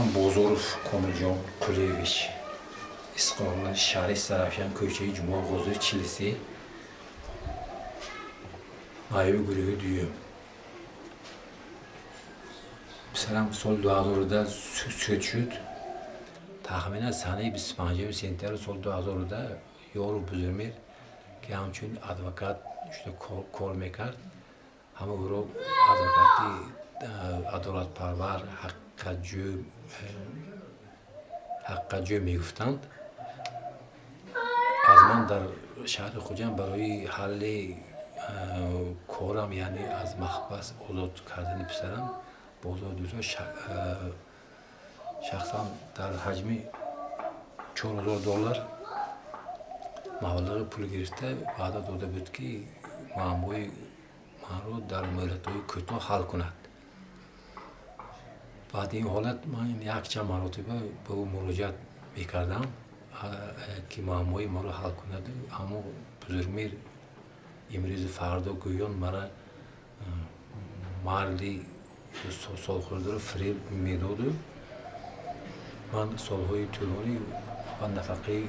Ramazan Bozorov Komiljon Kulevich İstanbul'un Şarih Sarafyan Köşeyi Cuma Gozu Çilisi Ayıbı Gülüğü Düğüm. Mesela sol duazorda söçüt tahminen sanayi 25 sentler sol duazorda yoru buzurmir ki hamçun advokat işte kor mekar ama uro advokati adalet parvar حقاجو میگفتند از من در شهر خوجند برای حل کارم یعنی از محبس آزاد کردن پسرم بازار دوزا شخصا در حجم $4000 مبلغ پول گرفته وعده داده بود که معمای من رو در مهلت‌های کوتاه حل کند. بعد این حالت من یک چند مرتبه به او مراجعت میکردم که معمای ما رو حل کند، اما بزرگمیر امروز فردا گویان مرا مردی سالخورده رو فریب میداد. من سالهای طولانی و نفقه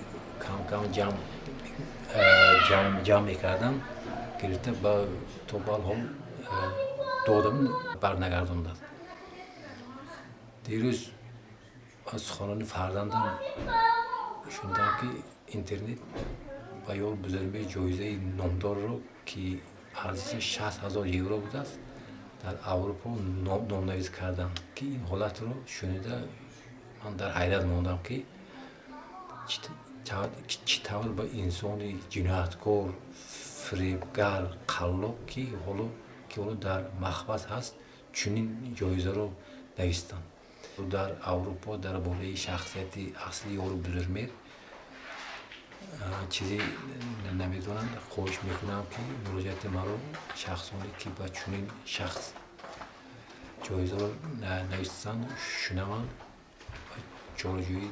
کم جمع میکردم گرفته با تو بالحال دادم برنگرداندند. دیروز از خانه فرزندم شنیدم که اینترنت با یار بزرگی جایزه نامدار رو که ارزش €60,000 بوده است در اروپا نامنویس کردم که این حالت رو شنیده من در حیرت ماندم که چطور با انسان جنایتکار فریبگر قلاب که حالا در محبس هست چنین جایزه رو نوشتند. در اروپا درباره شخصیت اصلی یارو بزرگمیر چیزی نمیدونم. خواهش میکنم که مراجعت ما رو شخصانی که با چنین شخص جایزه رو نوشتند شنوند و چاره‌جویی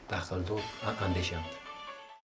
داخل اندیشند.